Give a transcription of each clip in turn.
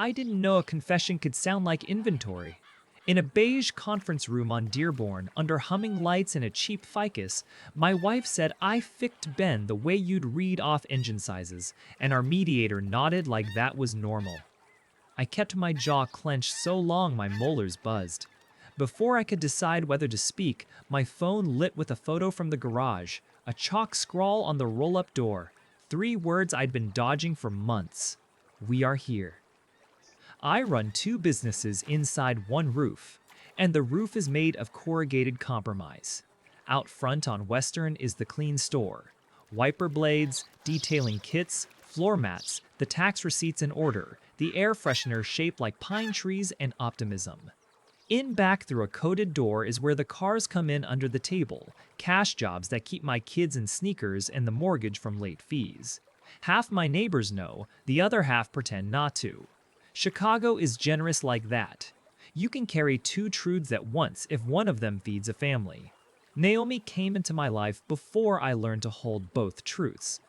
I didn't know a confession could sound like inventory. In a beige conference room on Dearborn, under humming lights and a cheap ficus, my wife said I ficked Ben the way you'd read off engine sizes, and our mediator nodded like that was normal. I kept my jaw clenched so long my molars buzzed. Before I could decide whether to speak, my phone lit with a photo from the garage, a chalk scrawl on the roll-up door, 3 words I'd been dodging for months. We are here. I run 2 businesses inside one roof, and the roof is made of corrugated compromise. Out front on Western is the clean store. Wiper blades, detailing kits, floor mats, the tax receipts in order, the air freshener shaped like pine trees and optimism. In back through a coated door is where the cars come in under the table, cash jobs that keep my kids in sneakers and the mortgage from late fees. Half my neighbors know, the other half pretend not to. Chicago is generous like that. You can carry 2 truths at once if one of them feeds a family. Naomi came into my life before I learned to hold both truths.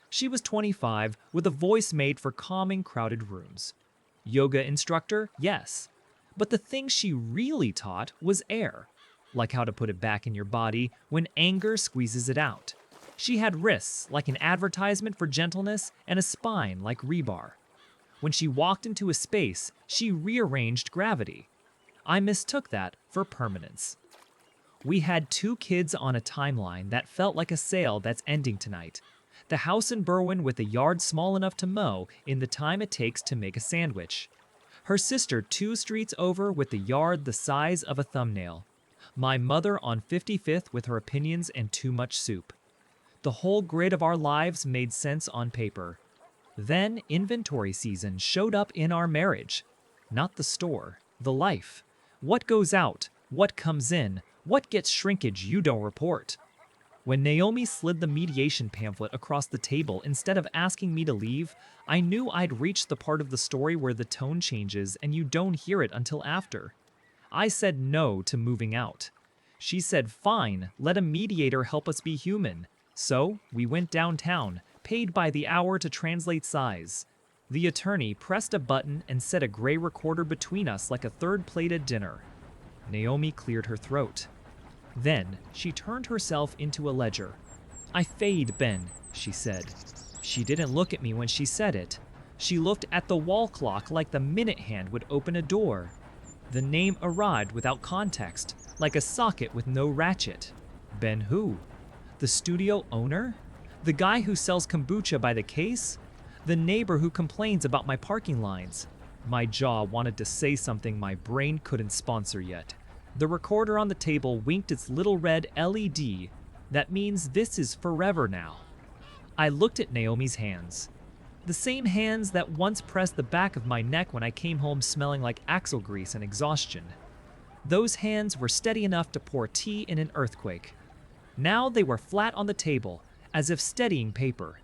She was 25, with a voice made for calming crowded rooms. Yoga instructor, yes. But the thing she really taught was air, like how to put it back in your body when anger squeezes it out. She had wrists like an advertisement for gentleness and a spine like rebar. When she walked into a space, she rearranged gravity. I mistook that for permanence. We had 2 kids on a timeline that felt like a sale that's ending tonight. The house in Berwyn with a yard small enough to mow in the time it takes to make a sandwich. Her sister 2 streets over with a yard the size of a thumbnail. My mother on 55th with her opinions and too much soup. The whole grid of our lives made sense on paper. Then inventory season showed up in our marriage. Not the store, the life. What goes out, what comes in, what gets shrinkage you don't report. When Naomi slid the mediation pamphlet across the table instead of asking me to leave, I knew I'd reached the part of the story where the tone changes and you don't hear it until after. I said no to moving out. She said fine, let a mediator help us be human. So we went downtown, paid by the hour to translate size. The attorney pressed a button and set a gray recorder between us like a third plate at dinner. Naomi cleared her throat. Then she turned herself into a ledger. I fade Ben, she said. She didn't look at me when she said it. She looked at the wall clock like the minute hand would open a door. The name arrived without context, like a socket with no ratchet. Ben who? The studio owner? The guy who sells kombucha by the case? The neighbor who complains about my parking lines? My jaw wanted to say something my brain couldn't sponsor yet. The recorder on the table winked its little red LED. That means this is forever now. I looked at Naomi's hands. The same hands that once pressed the back of my neck when I came home smelling like axle grease and exhaustion. Those hands were steady enough to pour tea in an earthquake. Now they were flat on the table, as if steadying paper.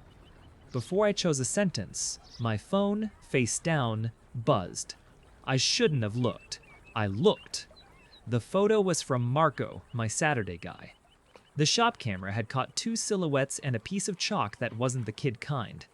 Before I chose a sentence, my phone, face down, buzzed. I shouldn't have looked. I looked. The photo was from Marco, my Saturday guy. The shop camera had caught 2 silhouettes and a piece of chalk that wasn't the kid kind.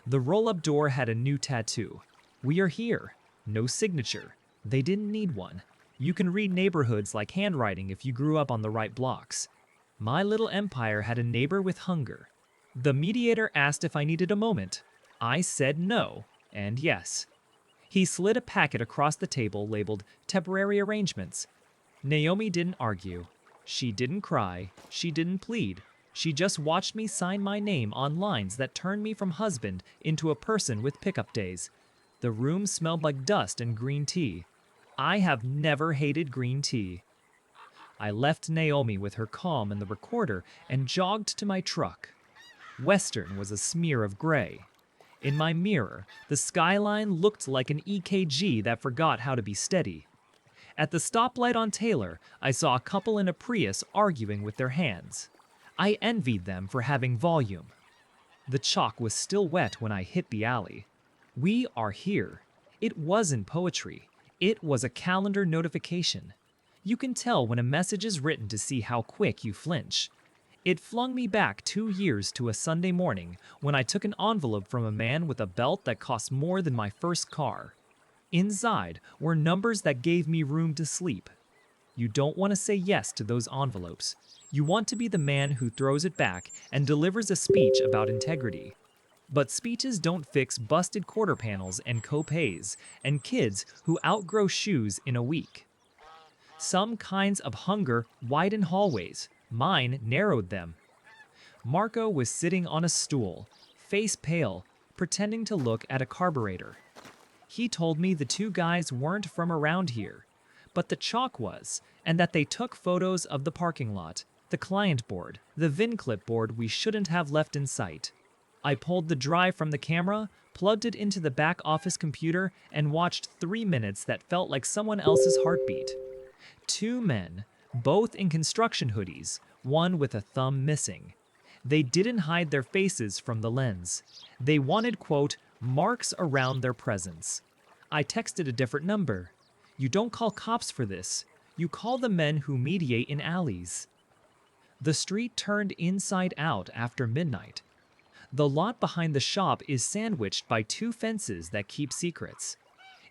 The roll-up door had a new tattoo. We are here. No signature. They didn't need one. You can read neighborhoods like handwriting if you grew up on the right blocks. My little empire had a neighbor with hunger. The mediator asked if I needed a moment. I said no, and yes. He slid a packet across the table labeled temporary arrangements. Naomi didn't argue. She didn't cry. She didn't plead. She just watched me sign my name on lines that turned me from husband into a person with pickup days. The room smelled like dust and green tea. I have never hated green tea. I left Naomi with her calm and the recorder and jogged to my truck. Western was a smear of gray. In my mirror, the skyline looked like an EKG that forgot how to be steady. At the stoplight on Taylor, I saw a couple in a Prius arguing with their hands. I envied them for having volume. The chalk was still wet when I hit the alley. We are here. It wasn't poetry. It was a calendar notification. You can tell when a message is written to see how quick you flinch. It flung me back 2 years to a Sunday morning when I took an envelope from a man with a belt that cost more than my first car. Inside were numbers that gave me room to sleep. You don't want to say yes to those envelopes. You want to be the man who throws it back and delivers a speech about integrity. But speeches don't fix busted quarter panels and copays and kids who outgrow shoes in a week. Some kinds of hunger widen hallways. Mine narrowed them. Marco was sitting on a stool, face pale, pretending to look at a carburetor. He told me the two guys weren't from around here, but the chalk was, and that they took photos of the parking lot, the client board, the VIN clipboard we shouldn't have left in sight. I pulled the drive from the camera, plugged it into the back office computer, and watched 3 minutes that felt like someone else's heartbeat. Two men, both in construction hoodies, one with a thumb missing. They didn't hide their faces from the lens. They wanted, quote, marks around their presence. I texted a different number. You don't call cops for this. You call the men who mediate in alleys. The street turned inside out after midnight. The lot behind the shop is sandwiched by 2 fences that keep secrets.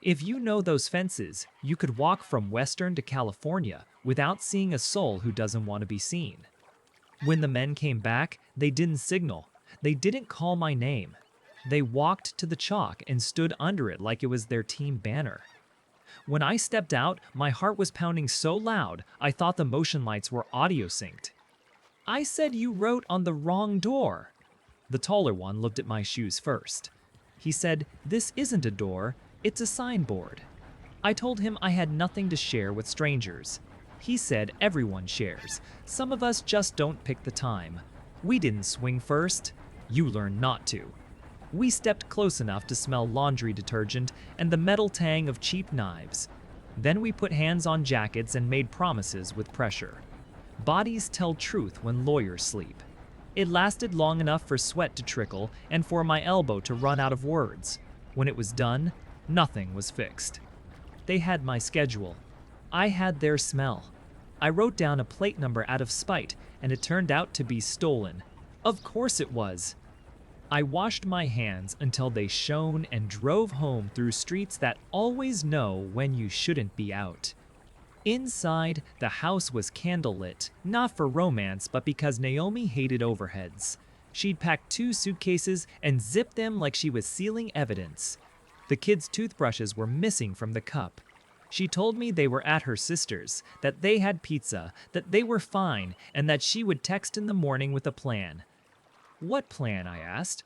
If you know those fences, you could walk from Western to California without seeing a soul who doesn't want to be seen. When the men came back, they didn't signal. They didn't call my name. They walked to the chalk and stood under it like it was their team banner. When I stepped out, my heart was pounding so loud, I thought the motion lights were audio synced. I said you wrote on the wrong door. The taller one looked at my shoes first. He said, this isn't a door, it's a signboard. I told him I had nothing to share with strangers. He said everyone shares. Some of us just don't pick the time. We didn't swing first. You learned not to. We stepped close enough to smell laundry detergent and the metal tang of cheap knives. Then we put hands on jackets and made promises with pressure. Bodies tell truth when lawyers sleep. It lasted long enough for sweat to trickle and for my elbow to run out of words. When it was done, nothing was fixed. They had my schedule. I had their smell. I wrote down a plate number out of spite, and it turned out to be stolen. Of course it was. I washed my hands until they shone and drove home through streets that always know when you shouldn't be out. Inside, the house was candlelit, not for romance, but because Naomi hated overheads. She'd packed 2 suitcases and zipped them like she was sealing evidence. The kids' toothbrushes were missing from the cup. She told me they were at her sister's, that they had pizza, that they were fine, and that she would text in the morning with a plan. What plan? I asked.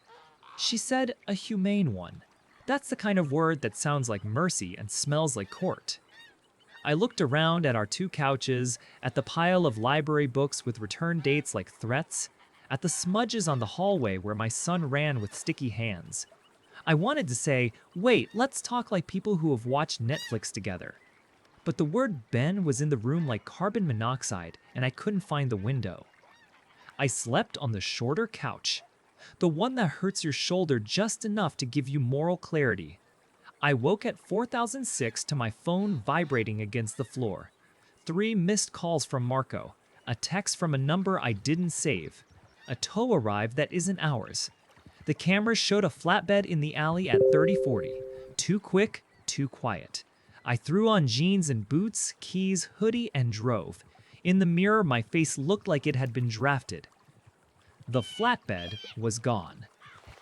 She said a humane one. That's the kind of word that sounds like mercy and smells like court. I looked around at our 2 couches, at the pile of library books with return dates like threats, at the smudges on the hallway where my son ran with sticky hands. I wanted to say, wait, let's talk like people who have watched Netflix together. But the word Ben was in the room like carbon monoxide, and I couldn't find the window. I slept on the shorter couch, the one that hurts your shoulder just enough to give you moral clarity. I woke at 4006 to my phone vibrating against the floor. 3 missed calls from Marco, a text from a number I didn't save. A tow arrived that isn't ours. The cameras showed a flatbed in the alley at 3040. Too quick, too quiet. I threw on jeans and boots, keys, hoodie, and drove. In the mirror, my face looked like it had been drafted. The flatbed was gone.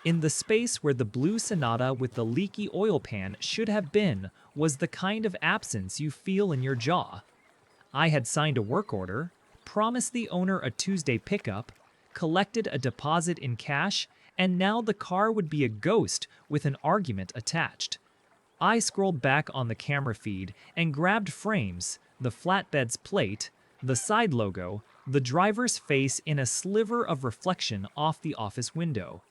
In the space where the blue Sonata with the leaky oil pan should have been was the kind of absence you feel in your jaw. I had signed a work order, promised the owner a Tuesday pickup, collected a deposit in cash, and now the car would be a ghost with an argument attached. I scrolled back on the camera feed and grabbed frames, the flatbed's plate, the side logo, the driver's face in a sliver of reflection off the office window.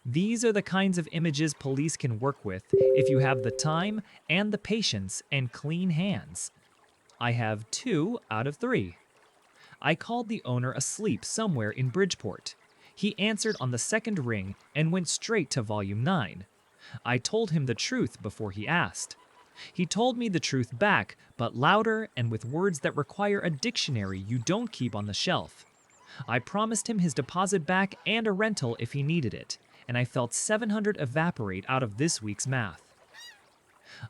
These are the kinds of images police can work with if you have the time and the patience and clean hands. I have 2 out of 3. I called the owner asleep somewhere in Bridgeport. He answered on the 2nd ring and went straight to volume 9. I told him the truth before he asked. He told me the truth back, but louder and with words that require a dictionary you don't keep on the shelf. I promised him his deposit back and a rental if he needed it, and I felt $700 evaporate out of this week's math.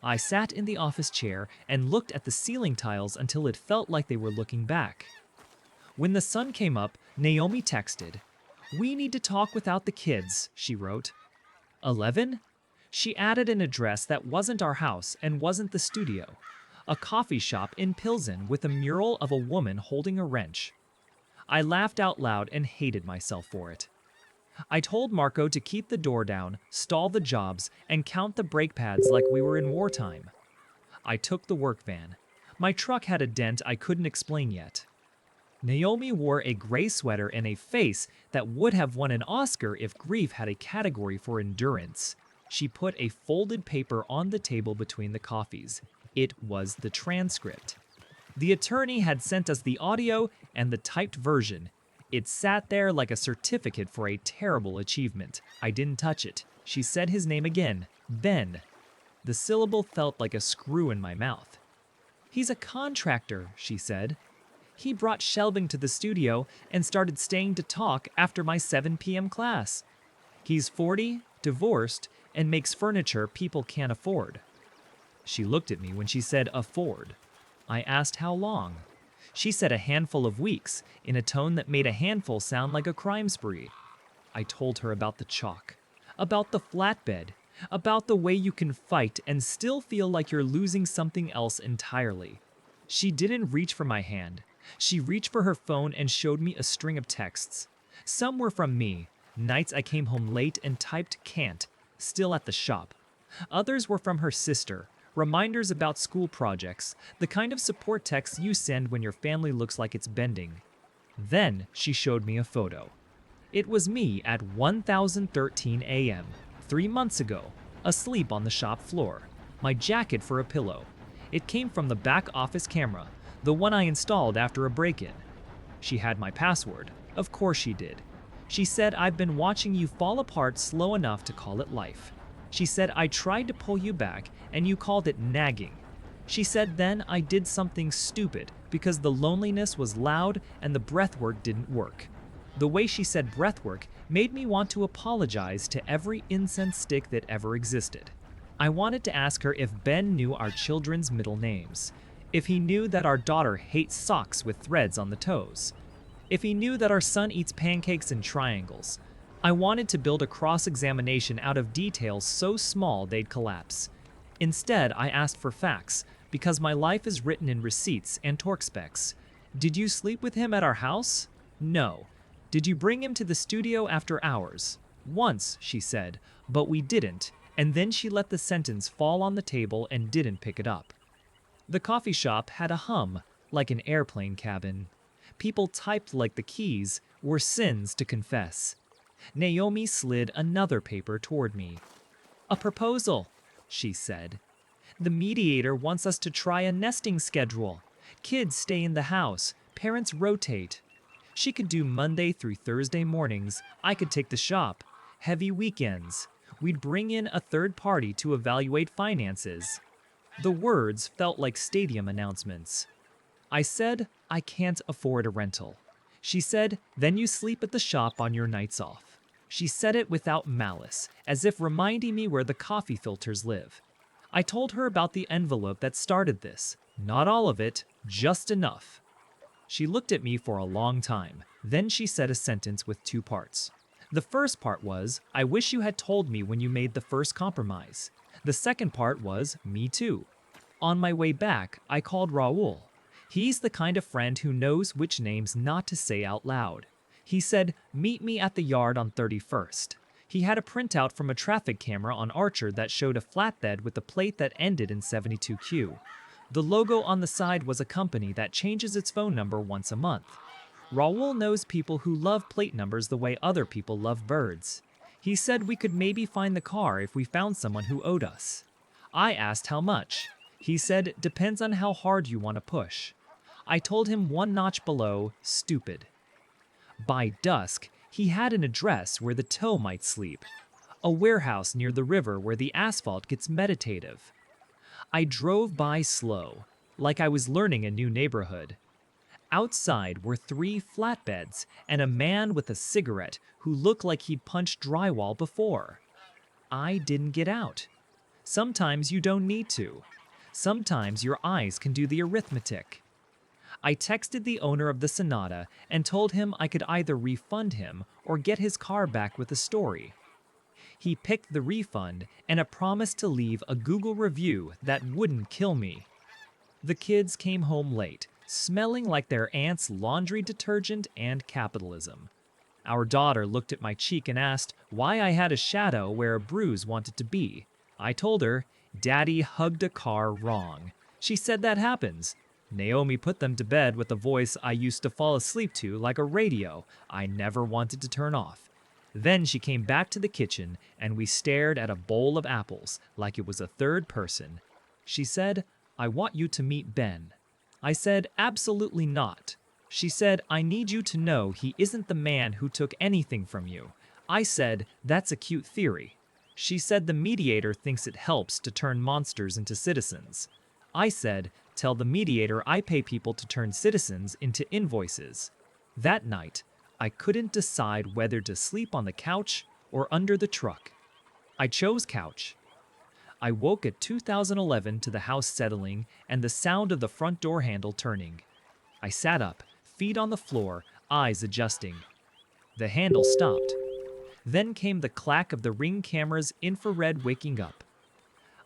I sat in the office chair and looked at the ceiling tiles until it felt like they were looking back. When the sun came up, Naomi texted, "We need to talk without the kids," she wrote. 11? She added an address that wasn't our house and wasn't the studio. A coffee shop in Pilsen with a mural of a woman holding a wrench. I laughed out loud and hated myself for it. I told Marco to keep the door down, stall the jobs, and count the brake pads like we were in wartime. I took the work van. My truck had a dent I couldn't explain yet. Naomi wore a gray sweater and a face that would have won an Oscar if grief had a category for endurance. She put a folded paper on the table between the coffees. It was the transcript. The attorney had sent us the audio and the typed version. It sat there like a certificate for a terrible achievement. I didn't touch it. She said his name again, Ben. The syllable felt like a screw in my mouth. "He's a contractor," she said. "He brought shelving to the studio and started staying to talk after my 7 p.m. class. He's 40, divorced, and makes furniture people can't afford." She looked at me when she said afford. I asked how long. She said a handful of weeks, in a tone that made a handful sound like a crime spree. I told her about the chalk, about the flatbed, about the way you can fight and still feel like you're losing something else entirely. She didn't reach for my hand. She reached for her phone and showed me a string of texts. Some were from me, nights I came home late and typed "can't," still at the shop. Others were from her sister, reminders about school projects, the kind of support texts you send when your family looks like it's bending. Then she showed me a photo. It was me at 1013 a.m., 3 months ago, asleep on the shop floor, my jacket for a pillow. It came from the back office camera, the one I installed after a break-in. She had my password. Of course she did. She said I've been watching you fall apart slow enough to call it life. She said I tried to pull you back and you called it nagging. She said then I did something stupid because the loneliness was loud and the breathwork didn't work. The way she said breathwork made me want to apologize to every incense stick that ever existed. I wanted to ask her if Ben knew our children's middle names, if he knew that our daughter hates socks with threads on the toes, if he knew that our son eats pancakes in triangles. I wanted to build a cross-examination out of details so small they'd collapse. Instead, I asked for facts, because my life is written in receipts and torque specs. Did you sleep with him at our house? No. Did you bring him to the studio after hours? Once, she said, but we didn't, and then she let the sentence fall on the table and didn't pick it up. The coffee shop had a hum, like an airplane cabin. People typed like the keys were sins to confess. Naomi slid another paper toward me. "A proposal," she said. "The mediator wants us to try a nesting schedule. Kids stay in the house, parents rotate. She could do Monday through Thursday mornings. I could take the shop. Heavy weekends. We'd bring in a third party to evaluate finances." The words felt like stadium announcements. I said, "I can't afford a rental." She said, "Then you sleep at the shop on your nights off." She said it without malice, as if reminding me where the coffee filters live. I told her about the envelope that started this. Not all of it, just enough. She looked at me for a long time. Then she said a sentence with 2 parts. The first part was, "I wish you had told me when you made the first compromise." The second part was, "Me too." On my way back, I called Raul. He's the kind of friend who knows which names not to say out loud. He said, "Meet me at the yard on 31st. He had a printout from a traffic camera on Archer that showed a flatbed with a plate that ended in 72Q. The logo on the side was a company that changes its phone number once a month. Raul knows people who love plate numbers the way other people love birds. He said we could maybe find the car if we found someone who owed us. I asked how much. He said, depends on how hard you want to push. I told him 1 notch below, stupid. By dusk, he had an address where the toe might sleep. A warehouse near the river where the asphalt gets meditative. I drove by slow, like I was learning a new neighborhood. Outside were 3 flatbeds and a man with a cigarette who looked like he'd punched drywall before. I didn't get out. Sometimes you don't need to. Sometimes your eyes can do the arithmetic. I texted the owner of the Sonata and told him I could either refund him or get his car back with a story. He picked the refund and a promise to leave a Google review that wouldn't kill me. The kids came home late, smelling like their aunt's laundry detergent and capitalism. Our daughter looked at my cheek and asked why I had a shadow where a bruise wanted to be. I told her, Daddy hugged a car wrong. She said that happens. Naomi put them to bed with a voice I used to fall asleep to like a radio I never wanted to turn off. Then she came back to the kitchen and we stared at a bowl of apples like it was a third person. She said, I want you to meet Ben. I said, absolutely not. She said, I need you to know he isn't the man who took anything from you. I said, that's a cute theory. She said the mediator thinks it helps to turn monsters into citizens. I said, tell the mediator I pay people to turn citizens into invoices. That night, I couldn't decide whether to sleep on the couch or under the truck. I chose couch. I woke at 2011 to the house settling and the sound of the front door handle turning. I sat up, feet on the floor, eyes adjusting. The handle stopped. Then came the clack of the Ring camera's infrared waking up.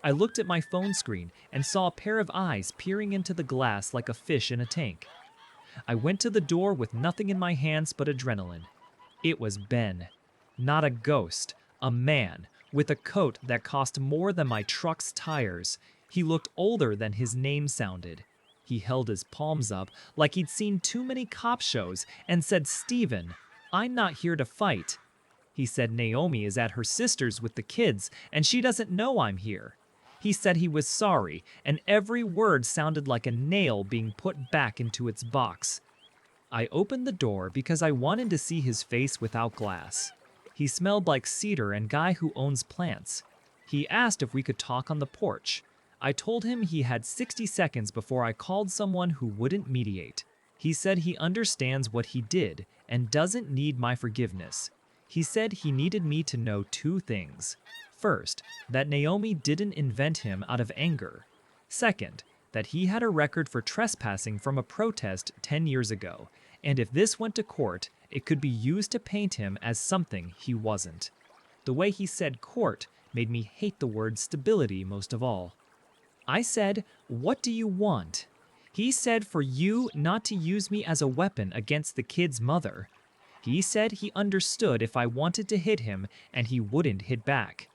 I looked at my phone screen and saw a pair of eyes peering into the glass like a fish in a tank. I went to the door with nothing in my hands but adrenaline. It was Ben. Not a ghost, a man, with a coat that cost more than my truck's tires. He looked older than his name sounded. He held his palms up like he'd seen too many cop shows and said, Steven, I'm not here to fight. He said Naomi is at her sister's with the kids and she doesn't know I'm here. He said he was sorry, and every word sounded like a nail being put back into its box. I opened the door because I wanted to see his face without glass. He smelled like cedar and guy who owns plants. He asked if we could talk on the porch. I told him he had 60 seconds before I called someone who wouldn't mediate. He said he understands what he did and doesn't need my forgiveness. He said he needed me to know two things. First, that Naomi didn't invent him out of anger. Second, that he had a record for trespassing from a protest 10 years ago, and if this went to court, it could be used to paint him as something he wasn't. The way he said court made me hate the word stability most of all. I said, what do you want? He said for you not to use me as a weapon against the kid's mother. He said he understood if I wanted to hit him and he wouldn't hit back.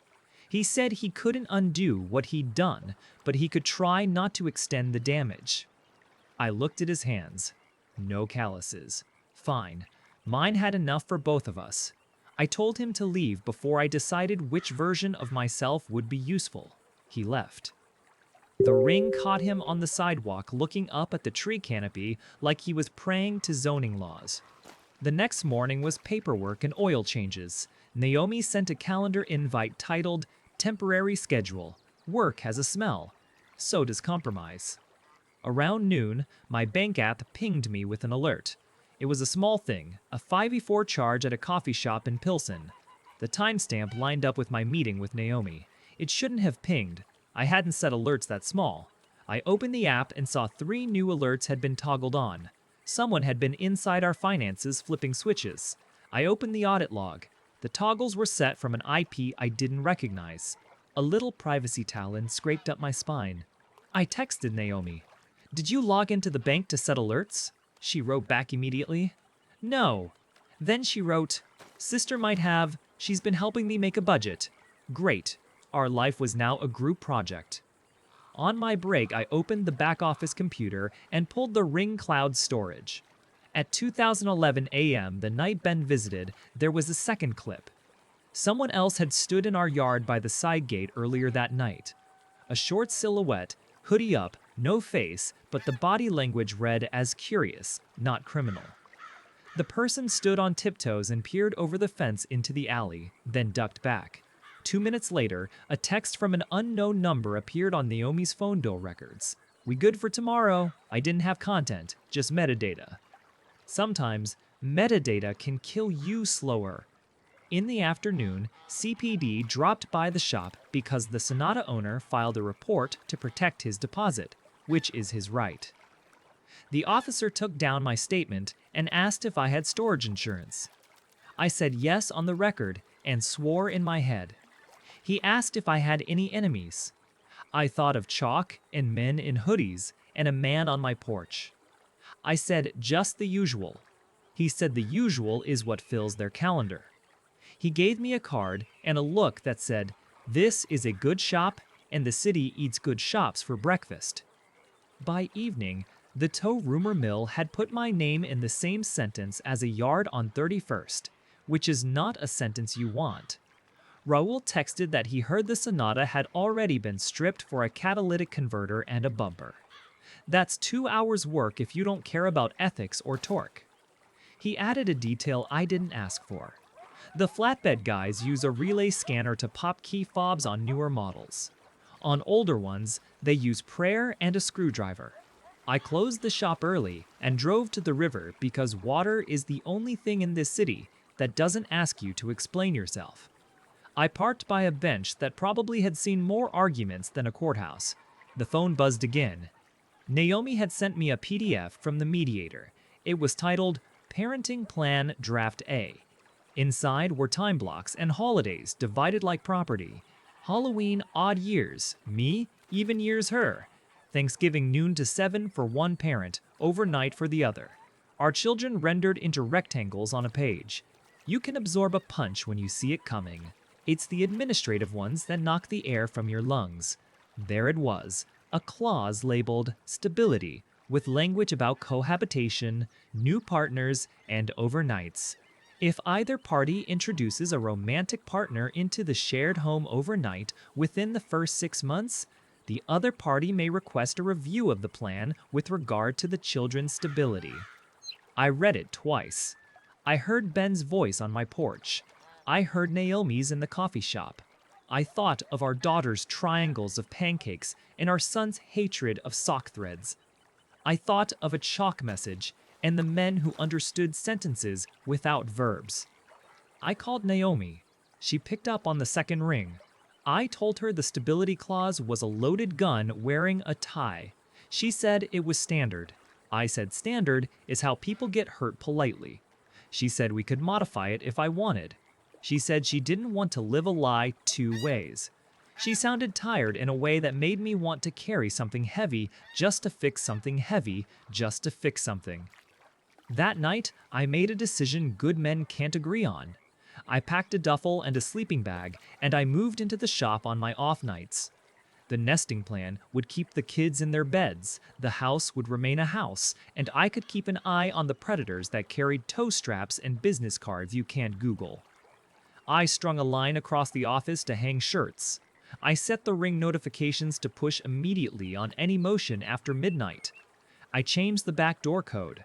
He said he couldn't undo what he'd done, but he could try not to extend the damage. I looked at his hands. No calluses. Fine. Mine had enough for both of us. I told him to leave before I decided which version of myself would be useful. He left. The ring caught him on the sidewalk looking up at the tree canopy like he was praying to zoning laws. The next morning was paperwork and oil changes. Naomi sent a calendar invite titled, Temporary Schedule. Work has a smell. So does compromise. Around noon, my bank app pinged me with an alert. It was a small thing, a 5e4 charge at a coffee shop in Pilsen. The timestamp lined up with my meeting with Naomi. It shouldn't have pinged. I hadn't set alerts that small. I opened the app and saw 3 new alerts had been toggled on. Someone had been inside our finances flipping switches. I opened the audit log. The toggles were set from an IP I didn't recognize. A little privacy talon scraped up my spine. I texted Naomi. Did you log into the bank to set alerts? She wrote back immediately. No. Then she wrote, Sister might have, she's been helping me make a budget. Great. Our life was now a group project. On my break, I opened the back office computer and pulled the Ring Cloud storage. At 2011 a.m., the night Ben visited, there was a second clip. Someone else had stood in our yard by the side gate earlier that night. A short silhouette, hoodie up, no face, but the body language read as curious, not criminal. The person stood on tiptoes and peered over the fence into the alley, then ducked back. 2 minutes later, a text from an unknown number appeared on Naomi's phone bill records. We good for tomorrow. I didn't have content, just metadata. Sometimes, metadata can kill you slower. In the afternoon, CPD dropped by the shop because the Sonata owner filed a report to protect his deposit, which is his right. The officer took down my statement and asked if I had storage insurance. I said yes on the record and swore in my head. He asked if I had any enemies. I thought of chalk and men in hoodies and a man on my porch. I said just the usual. He said the usual is what fills their calendar. He gave me a card and a look that said, "This is a good shop and the city eats good shops for breakfast." By evening, the tow rumor mill had put my name in the same sentence as a yard on 31st, which is not a sentence you want. Raul texted that he heard the Sonata had already been stripped for a catalytic converter and a bumper. That's 2 hours work if you don't care about ethics or torque. He added a detail I didn't ask for. The flatbed guys use a relay scanner to pop key fobs on newer models. On older ones, they use prayer and a screwdriver. I closed the shop early and drove to the river because water is the only thing in this city that doesn't ask you to explain yourself. I parked by a bench that probably had seen more arguments than a courthouse. The phone buzzed again. Naomi had sent me a PDF from the mediator. It was titled Parenting Plan Draft A. Inside were time blocks and holidays divided like property. Halloween odd years, me, even years her. Thanksgiving noon to 7 for one parent, overnight for the other. Our children rendered into rectangles on a page. You can absorb a punch when you see it coming. It's the administrative ones that knock the air from your lungs. There it was, a clause labeled stability, with language about cohabitation, new partners, and overnights. If either party introduces a romantic partner into the shared home overnight within the first 6 months, the other party may request a review of the plan with regard to the children's stability. I read it twice. I heard Ben's voice on my porch. I heard Naomi's in the coffee shop. I thought of our daughter's triangles of pancakes and our son's hatred of sock threads. I thought of a chalk message and the men who understood sentences without verbs. I called Naomi. She picked up on the second ring. I told her the stability clause was a loaded gun wearing a tie. She said it was standard. I said standard is how people get hurt politely. She said we could modify it if I wanted. She said she didn't want to live a lie 2 ways. She sounded tired in a way that made me want to carry something heavy just to fix something heavy just to fix something. That night, I made a decision good men can't agree on. I packed a duffel and a sleeping bag, and I moved into the shop on my off nights. The nesting plan would keep the kids in their beds, the house would remain a house, and I could keep an eye on the predators that carried toe straps and business cards you can't Google. I strung a line across the office to hang shirts. I set the ring notifications to push immediately on any motion after midnight. I changed the back door code.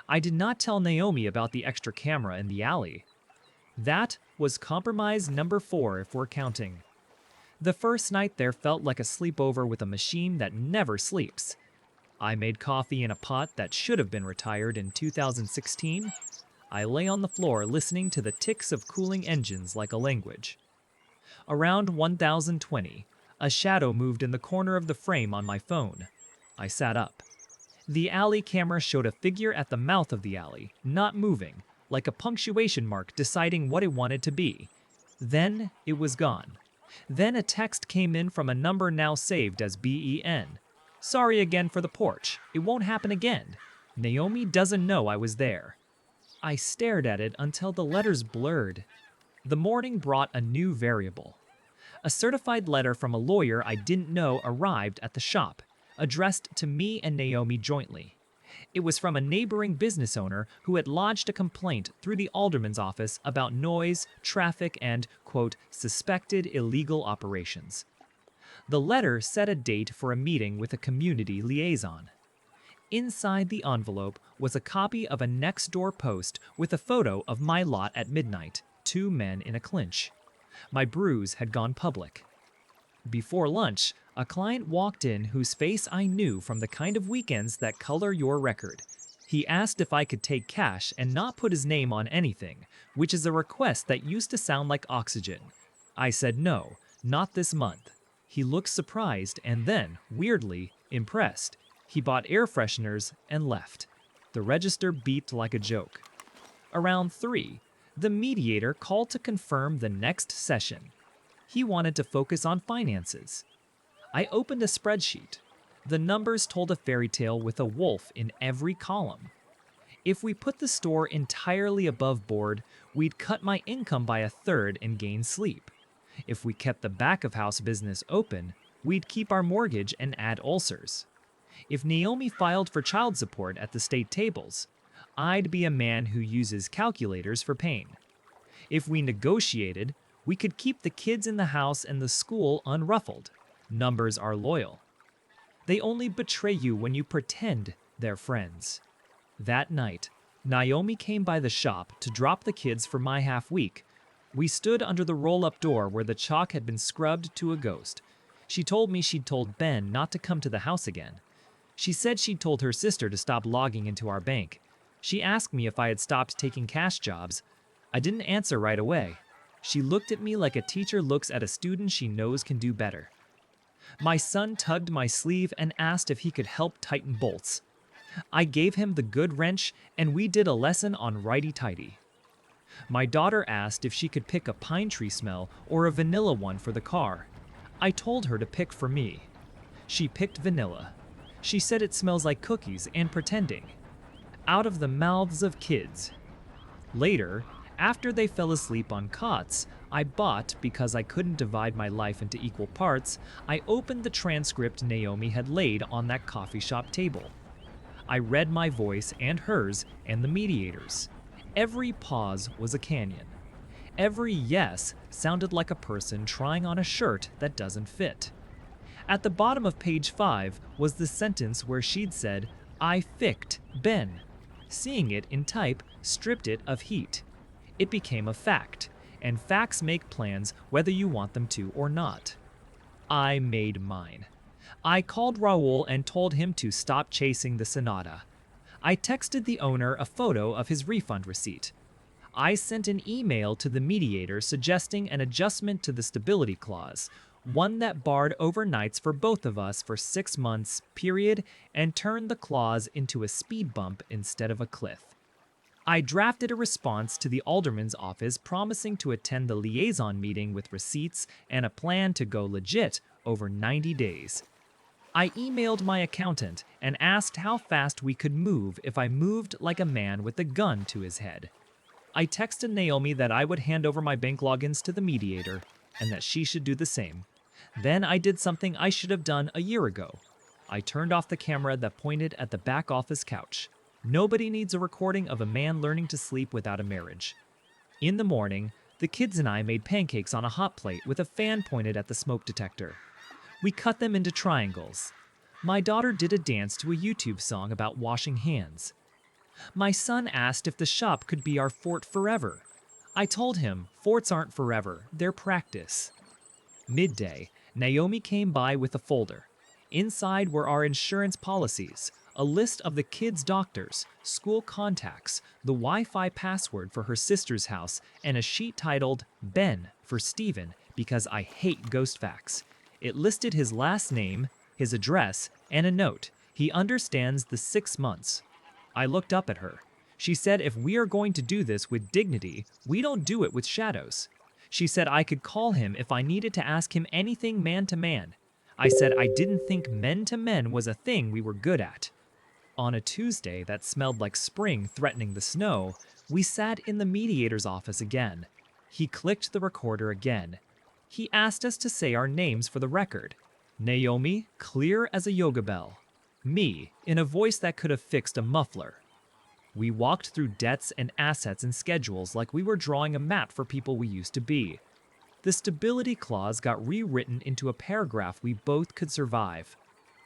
I did not tell Naomi about the extra camera in the alley. That was compromise number 4 if we're counting. The first night there felt like a sleepover with a machine that never sleeps. I made coffee in a pot that should have been retired in 2016. I lay on the floor listening to the ticks of cooling engines like a language. Around 1020, a shadow moved in the corner of the frame on my phone. I sat up. The alley camera showed a figure at the mouth of the alley, not moving, like a punctuation mark deciding what it wanted to be. Then it was gone. Then a text came in from a number now saved as BEN. Sorry again for the porch. It won't happen again. Naomi doesn't know I was there. I stared at it until the letters blurred. The morning brought a new variable. A certified letter from a lawyer I didn't know arrived at the shop, addressed to me and Naomi jointly. It was from a neighboring business owner who had lodged a complaint through the alderman's office about noise, traffic, and, quote, suspected illegal operations. The letter set a date for a meeting with a community liaison. Inside the envelope was a copy of a next-door post with a photo of my lot at midnight, 2 men in a clinch. My bruise had gone public. Before lunch, a client walked in whose face I knew from the kind of weekends that color your record. He asked if I could take cash and not put his name on anything, which is a request that used to sound like oxygen. I said no, not this month. He looked surprised and then, weirdly, impressed. He bought air fresheners and left. The register beeped like a joke. Around 3, the mediator called to confirm the next session. He wanted to focus on finances. I opened a spreadsheet. The numbers told a fairy tale with a wolf in every column. If we put the store entirely above board, we'd cut my income by a third and gain sleep. If we kept the back of house business open, we'd keep our mortgage and add ulcers. If Naomi filed for child support at the state tables, I'd be a man who uses calculators for pain. If we negotiated, we could keep the kids in the house and the school unruffled. Numbers are loyal. They only betray you when you pretend they're friends. That night, Naomi came by the shop to drop the kids for my half week. We stood under the roll-up door where the chalk had been scrubbed to a ghost. She told me she'd told Ben not to come to the house again. She said she'd told her sister to stop logging into our bank. She asked me if I had stopped taking cash jobs. I didn't answer right away. She looked at me like a teacher looks at a student she knows can do better. My son tugged my sleeve and asked if he could help tighten bolts. I gave him the good wrench and we did a lesson on righty-tighty. My daughter asked if she could pick a pine tree smell or a vanilla one for the car. I told her to pick for me. She picked vanilla. She said it smells like cookies and pretending. Out of the mouths of kids. Later, after they fell asleep on cots, I bought, because I couldn't divide my life into equal parts, I opened the transcript Naomi had laid on that coffee shop table. I read my voice and hers and the mediator's. Every pause was a canyon. Every yes sounded like a person trying on a shirt that doesn't fit. At the bottom of page 5 was the sentence where she'd said, "I ficked Ben." Seeing it in type stripped it of heat. It became a fact, and facts make plans whether you want them to or not. I made mine. I called Raul and told him to stop chasing the Sonata. I texted the owner a photo of his refund receipt. I sent an email to the mediator suggesting an adjustment to the stability clause, one that barred overnights for both of us for 6 months, period, and turned the clause into a speed bump instead of a cliff. I drafted a response to the alderman's office promising to attend the liaison meeting with receipts and a plan to go legit over 90 days. I emailed my accountant and asked how fast we could move if I moved like a man with a gun to his head. I texted Naomi that I would hand over my bank logins to the mediator and that she should do the same. Then I did something I should have done a year ago. I turned off the camera that pointed at the back office couch. Nobody needs a recording of a man learning to sleep without a marriage. In the morning, the kids and I made pancakes on a hot plate with a fan pointed at the smoke detector. We cut them into triangles. My daughter did a dance to a YouTube song about washing hands. My son asked if the shop could be our fort forever. I told him forts aren't forever, they're practice. Midday, Naomi came by with a folder. Inside were our insurance policies, a list of the kids' doctors, school contacts, the Wi-Fi password for her sister's house, and a sheet titled Ben for Steven because I hate ghost facts. It listed his last name, his address, and a note. He understands the 6 months. I looked up at her. She said if we are going to do this with dignity, we don't do it with shadows. She said I could call him if I needed to ask him anything man to man. I said I didn't think men to men was a thing we were good at. On a Tuesday that smelled like spring threatening the snow, we sat in the mediator's office again. He clicked the recorder again. He asked us to say our names for the record. Naomi, clear as a yoga bell. Me, in a voice that could have fixed a muffler. We walked through debts and assets and schedules like we were drawing a map for people we used to be. The stability clause got rewritten into a paragraph we both could survive.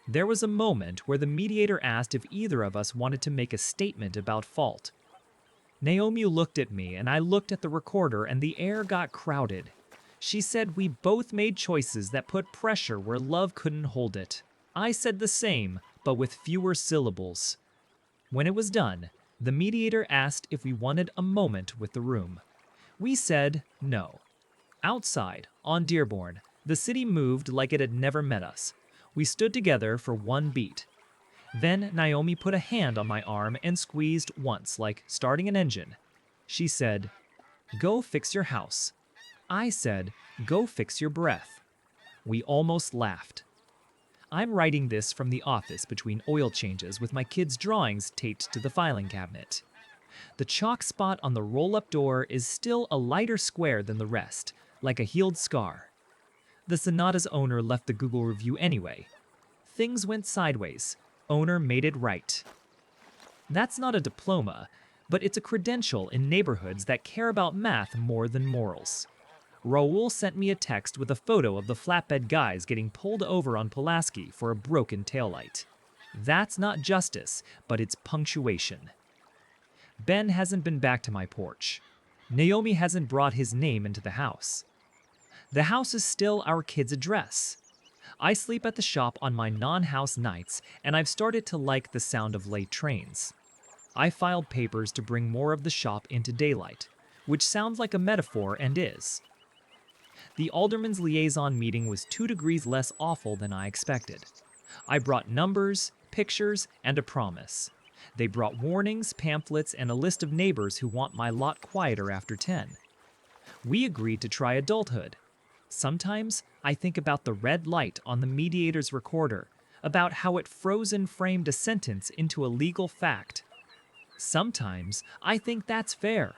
There was a moment where the mediator asked if either of us wanted to make a statement about fault. Naomi looked at me and I looked at the recorder and the air got crowded. She said we both made choices that put pressure where love couldn't hold it. I said the same, but with fewer syllables. When it was done, the mediator asked if we wanted a moment with the room. We said no. Outside, on Dearborn, the city moved like it had never met us. We stood together for one beat. Then Naomi put a hand on my arm and squeezed once, like starting an engine. She said, "Go fix your house." I said, "Go fix your breath." We almost laughed. I'm writing this from the office between oil changes with my kids' drawings taped to the filing cabinet. The chalk spot on the roll-up door is still a lighter square than the rest, like a healed scar. The Sonata's owner left the Google review anyway. Things went sideways. Owner made it right. That's not a diploma, but it's a credential in neighborhoods that care about math more than morals. Raul sent me a text with a photo of the flatbed guys getting pulled over on Pulaski for a broken taillight. That's not justice, but it's punctuation. Ben hasn't been back to my porch. Naomi hasn't brought his name into the house. The house is still our kid's address. I sleep at the shop on my non-house nights, and I've started to like the sound of late trains. I filed papers to bring more of the shop into daylight, which sounds like a metaphor and is. The alderman's liaison meeting was 2 degrees less awful than I expected. I brought numbers, pictures, and a promise. They brought warnings, pamphlets, and a list of neighbors who want my lot quieter after 10. We agreed to try adulthood. Sometimes I think about the red light on the mediator's recorder, about how it frozen framed a sentence into a legal fact. Sometimes I think that's fair.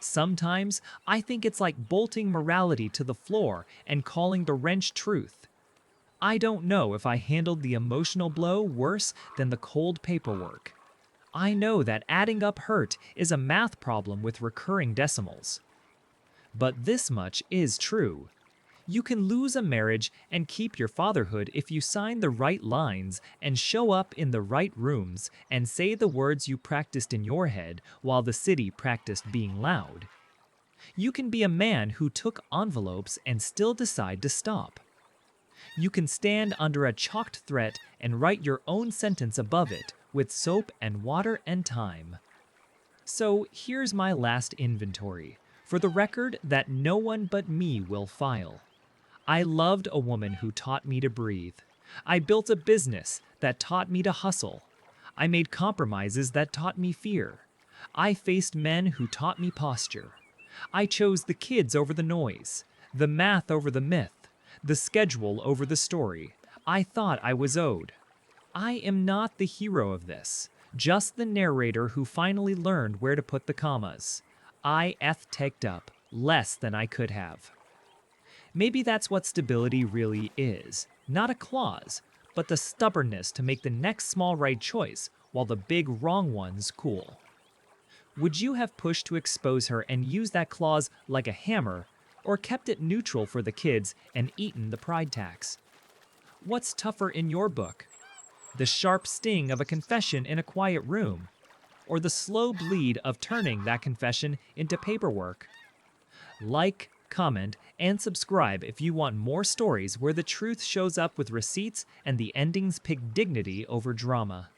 Sometimes I think it's like bolting morality to the floor and calling the wrench truth. I don't know if I handled the emotional blow worse than the cold paperwork. I know that adding up hurt is a math problem with recurring decimals. But this much is true. You can lose a marriage and keep your fatherhood if you sign the right lines and show up in the right rooms and say the words you practiced in your head while the city practiced being loud. You can be a man who took envelopes and still decide to stop. You can stand under a chalked threat and write your own sentence above it with soap and water and time. So here's my last inventory, for the record that no one but me will file. I loved a woman who taught me to breathe. I built a business that taught me to hustle. I made compromises that taught me fear. I faced men who taught me posture. I chose the kids over the noise, the math over the myth, the schedule over the story. I thought I was owed. I am not the hero of this, just the narrator who finally learned where to put the commas. I eth-teched up less than I could have. Maybe that's what stability really is. Not a clause, but the stubbornness to make the next small right choice while the big wrong ones cool. Would you have pushed to expose her and used that clause like a hammer, or kept it neutral for the kids and eaten the pride tax? What's tougher in your book? The sharp sting of a confession in a quiet room, or the slow bleed of turning that confession into paperwork? Like, comment, and subscribe if you want more stories where the truth shows up with receipts and the endings pick dignity over drama.